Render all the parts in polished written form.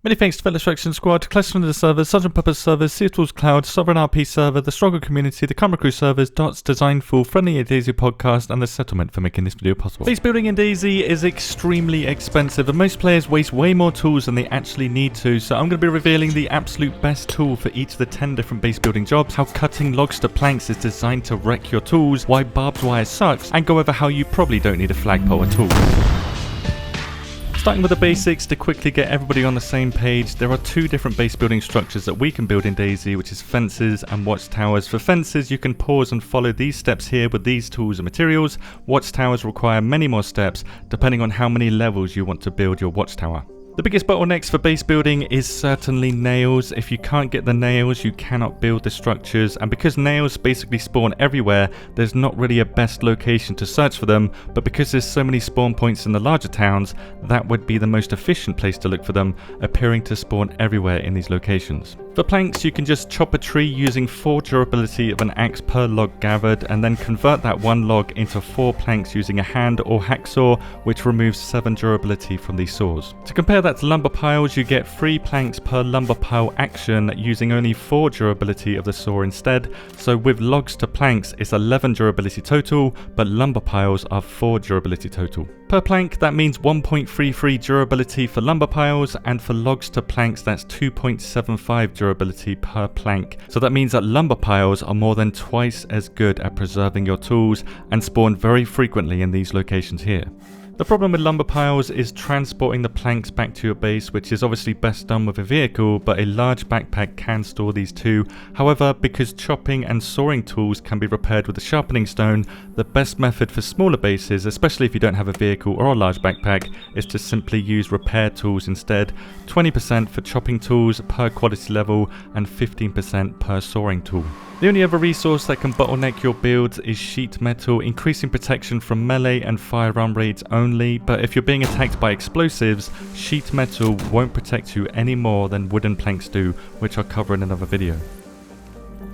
Many thanks to Fellow Extraction Squad, Clash of the servers, Sergeant Pepper's servers, Seattle's Cloud, Sovereign RP server, the Struggle community, the Camera Crew servers, Dots, Designful, Friendly DayZ podcast, and the Settlement for making this video possible. Base building in DayZ is extremely expensive, and most players waste way more tools than they actually need to, so I'm going to be revealing the absolute best tool for each of the 10 different base building jobs, how cutting logs to planks is designed to wreck your tools, why barbed wire sucks, and go over how you probably don't need a flagpole at all. Starting with the basics to quickly get everybody on the same page, there are two different base building structures that we can build in DayZ, which is fences and watchtowers. For fences, you can pause and follow these steps here with these tools and materials. Watchtowers require many more steps depending on how many levels you want to build your watchtower. The biggest bottlenecks for base building is certainly nails. If you can't get the nails, you cannot build the structures, and because nails basically spawn everywhere, there's not really a best location to search for them, but because there's so many spawn points in the larger towns, that would be the most efficient place to look for them, appearing to spawn everywhere in these locations. For planks, you can just chop a tree using 4 durability of an axe per log gathered, and then convert that one log into 4 planks using a hand or hacksaw, which removes 7 durability from these saws. To compare that to lumber piles, you get 3 planks per lumber pile action using only 4 durability of the saw instead, so with logs to planks it's 11 durability total, but lumber piles are 4 durability total. Per plank, that means 1.33 durability for lumber piles, and for logs to planks that's 2.75 durability per plank. So that means that lumber piles are more than twice as good at preserving your tools and spawn very frequently in these locations here. The problem with lumber piles is transporting the planks back to your base, which is obviously best done with a vehicle, but a large backpack can store these too. However, because chopping and sawing tools can be repaired with a sharpening stone, the best method for smaller bases, especially if you don't have a vehicle or a large backpack, is to simply use repair tools instead. 20% for chopping tools per quality level and 15% per sawing tool. The only other resource that can bottleneck your builds is sheet metal, increasing protection from melee and firearm raids only, but if you're being attacked by explosives, sheet metal won't protect you any more than wooden planks do, which I'll cover in another video.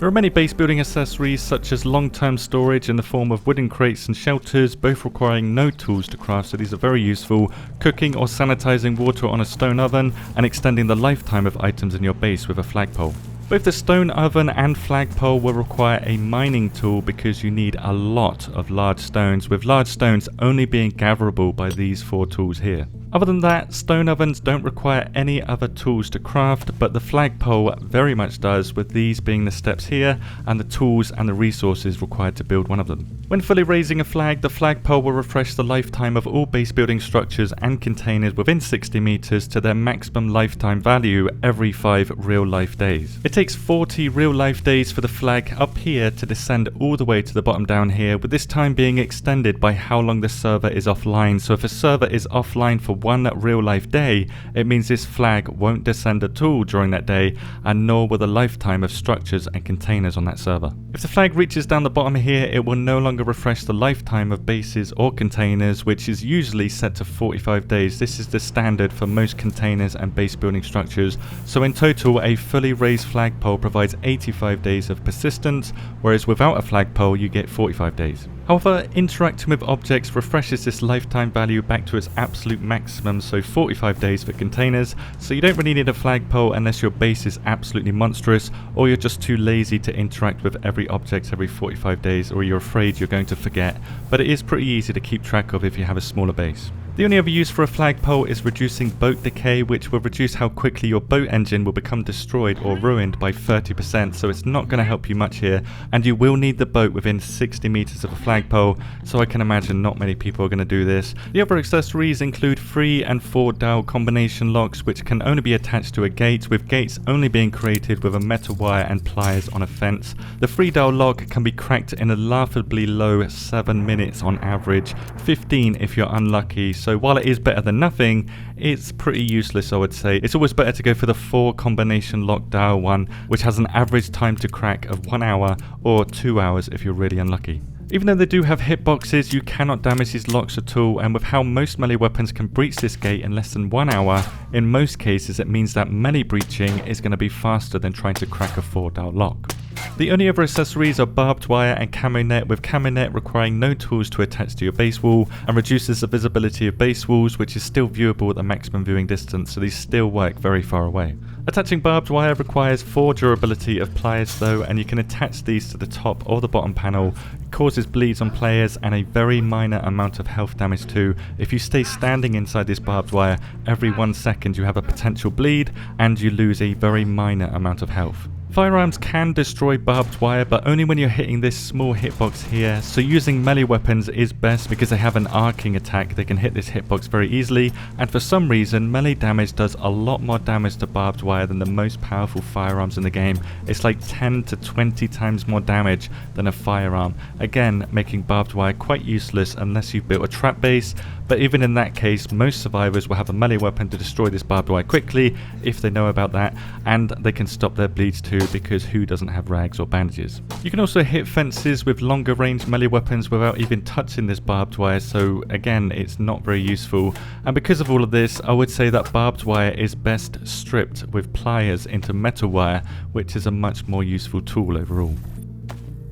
There are many base building accessories such as long-term storage in the form of wooden crates and shelters, both requiring no tools to craft, so these are very useful, cooking or sanitizing water on a stone oven, and extending the lifetime of items in your base with a flagpole. Both the stone oven and flagpole will require a mining tool because you need a lot of large stones, with large stones only being gatherable by these 4 tools here. Other than that, stone ovens don't require any other tools to craft, but the flagpole very much does, with these being the steps here and the tools and the resources required to build one of them. When fully raising a flag, the flagpole will refresh the lifetime of all base building structures and containers within 60 meters to their maximum lifetime value every 5 real life days. It takes 40 real life days for the flag up here to descend all the way to the bottom down here, with this time being extended by how long the server is offline. So if a server is offline for 1 real life day, it means this flag won't descend at all during that day, and nor will the lifetime of structures and containers on that server. If the flag reaches down the bottom here, it will no longer refresh the lifetime of bases or containers, which is usually set to 45 days. This is the standard for most containers and base building structures. So in total, a fully raised flagpole provides 85 days of persistence, whereas without a flagpole you get 45 days. However, interacting with objects refreshes this lifetime value back to its absolute maximum, so 45 days for containers, so you don't really need a flagpole unless your base is absolutely monstrous, or you're just too lazy to interact with every object every 45 days, or you're afraid you're going to forget, but it is pretty easy to keep track of if you have a smaller base. The only other use for a flagpole is reducing boat decay, which will reduce how quickly your boat engine will become destroyed or ruined by 30%, so it's not going to help you much here, and you will need the boat within 60 meters of a flagpole, so I can imagine not many people are going to do this. The other accessories include 3 and 4 dowel combination locks, which can only be attached to a gate, with gates only being created with a metal wire and pliers on a fence. The 3 dowel lock can be cracked in a laughably low 7 minutes on average, 15 if you're unlucky. So while it is better than nothing, it's pretty useless, I would say. It's always better to go for the 4 combination lock dowel one, which has an average time to crack of 1 hour or 2 hours if you're really unlucky. Even though they do have hitboxes, you cannot damage these locks at all, and with how most melee weapons can breach this gate in less than 1 hour, in most cases it means that melee breaching is going to be faster than trying to crack a 4 dowel lock. The only other accessories are barbed wire and camo net, with camo net requiring no tools to attach to your base wall and reduces the visibility of base walls, which is still viewable at the maximum viewing distance, so these still work very far away. Attaching barbed wire requires 4 durability of pliers though, and you can attach these to the top or the bottom panel. It causes bleeds on players and a very minor amount of health damage too. If you stay standing inside this barbed wire, every 1 second you have a potential bleed and you lose a very minor amount of health. Firearms can destroy barbed wire, but only when you're hitting this small hitbox here, so using melee weapons is best because they have an arcing attack. They can hit this hitbox very easily, and for some reason melee damage does a lot more damage to barbed wire than the most powerful firearms in the game. It's like 10 to 20 times more damage than a firearm, again making barbed wire quite useless unless you've built a trap base. But even in that case, most survivors will have a melee weapon to destroy this barbed wire quickly if they know about that, and they can stop their bleeds too, because who doesn't have rags or bandages? You can also hit fences with longer range melee weapons without even touching this barbed wire, so again it's not very useful. And because of all of this, I would say that barbed wire is best stripped with pliers into metal wire, which is a much more useful tool overall.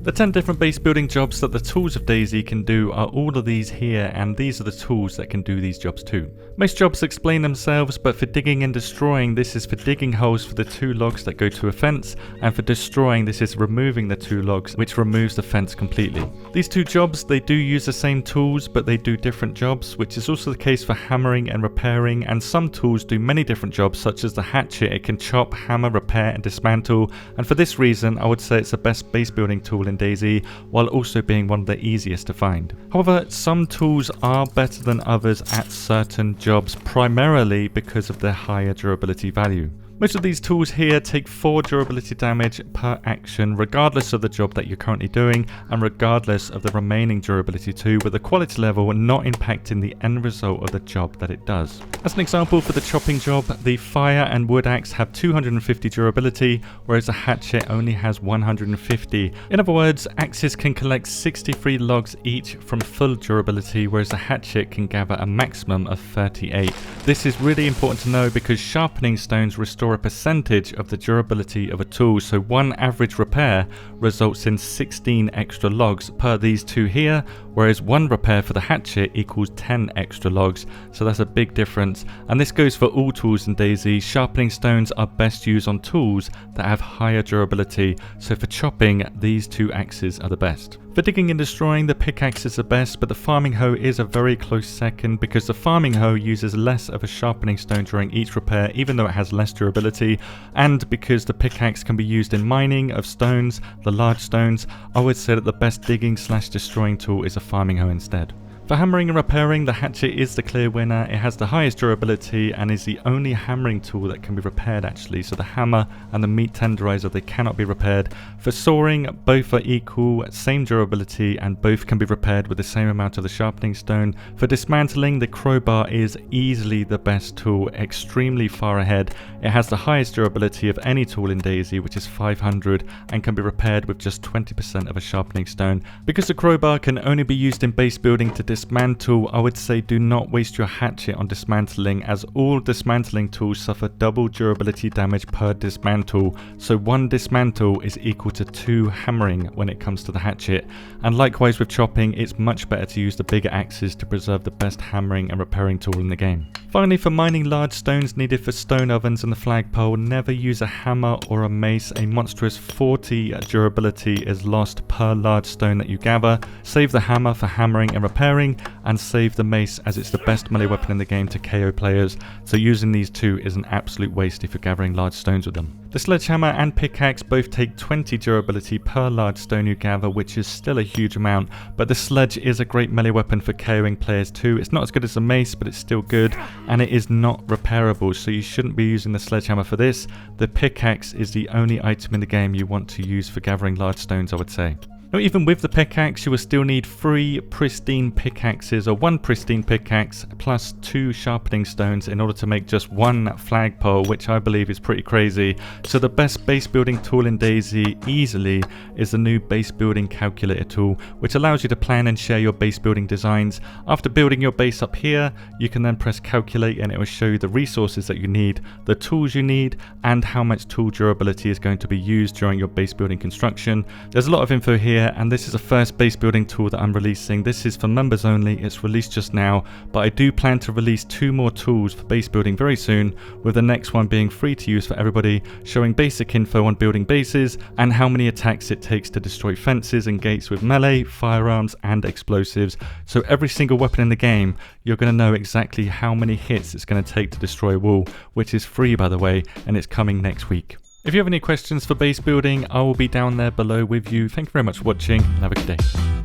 The 10 different base building jobs that the tools of DayZ can do are all of these here, and these are the tools that can do these jobs too. Most jobs explain themselves, but for digging and destroying, this is for digging holes for the 2 logs that go to a fence, and for destroying, this is removing the 2 logs, which removes the fence completely. These 2 jobs, they do use the same tools, but they do different jobs, which is also the case for hammering and repairing, and some tools do many different jobs, such as the hatchet. It can chop, hammer, repair, and dismantle, and for this reason, I would say it's the best base building tool in DayZ, while also being one of the easiest to find. However, some tools are better than others at certain jobs, primarily because of their higher durability value. Most of these tools here take 4 durability damage per action, regardless of the job that you're currently doing, and regardless of the remaining durability too, with the quality level not impacting the end result of the job that it does. As an example, for the chopping job, the fire and wood axe have 250 durability, whereas the hatchet only has 150. In other words, axes can collect 63 logs each from full durability, whereas the hatchet can gather a maximum of 38. This is really important to know because sharpening stones restore a percentage of the durability of a tool, so 1 average repair results in 16 extra logs per these 2 here, whereas 1 repair for the hatchet equals 10 extra logs, so that's a big difference. And this goes for all tools in DayZ. Sharpening stones are best used on tools that have higher durability, so for chopping, these 2 axes are the best. For digging and destroying, the pickaxe is the best, but the farming hoe is a very close second because the farming hoe uses less of a sharpening stone during each repair, even though it has less durability, and because the pickaxe can be used in mining of stones, the large stones, I would say that the best digging / destroying tool is a farming hoe instead. For hammering and repairing, the hatchet is the clear winner. It has the highest durability and is the only hammering tool that can be repaired actually, so the hammer and the meat tenderizer, they cannot be repaired. For sawing, both are equal, same durability, and both can be repaired with the same amount of the sharpening stone. For dismantling, the crowbar is easily the best tool, extremely far ahead. It has the highest durability of any tool in DayZ, which is 500, and can be repaired with just 20% of a sharpening stone. Because the crowbar can only be used in base building to dismantle, I would say do not waste your hatchet on dismantling, as all dismantling tools suffer double durability damage per dismantle, so 1 dismantle is equal to 2 hammering when it comes to the hatchet. And likewise with chopping, it's much better to use the bigger axes to preserve the best hammering and repairing tool in the game. Finally, for mining large stones needed for stone ovens and the flagpole, never use a hammer or a mace. A monstrous 40 durability is lost per large stone that you gather. Save the hammer for hammering and repairing, and save the mace as it's the best melee weapon in the game to KO players, so using these 2 is an absolute waste if you're gathering large stones with them. The sledgehammer and pickaxe both take 20 durability per large stone you gather, which is still a huge amount, but the sledge is a great melee weapon for KOing players too. It's not as good as the mace, but it's still good, and it is not repairable, so you shouldn't be using the sledgehammer for this. The pickaxe is the only item in the game you want to use for gathering large stones, I would say. Now, even with the pickaxe, you will still need 3 pristine pickaxes, or 1 pristine pickaxe plus 2 sharpening stones in order to make just 1 flagpole, which I believe is pretty crazy. So the best base building tool in DayZ easily is the new base building calculator tool, which allows you to plan and share your base building designs. After building your base up here, you can then press calculate and it will show you the resources that you need, the tools you need, and how much tool durability is going to be used during your base building construction. There's a lot of info here, and this is the first base building tool that I'm releasing. This is for members only. It's released just now, but I do plan to release 2 more tools for base building very soon, with the next one being free to use for everybody, showing basic info on building bases and how many attacks it takes to destroy fences and gates with melee, firearms, and explosives. So every single weapon in the game, you're going to know exactly how many hits it's going to take to destroy a wall, which is free by the way, and it's coming next week. If you have any questions for base building, I will be down there below with you. Thank you very much for watching and have a good day.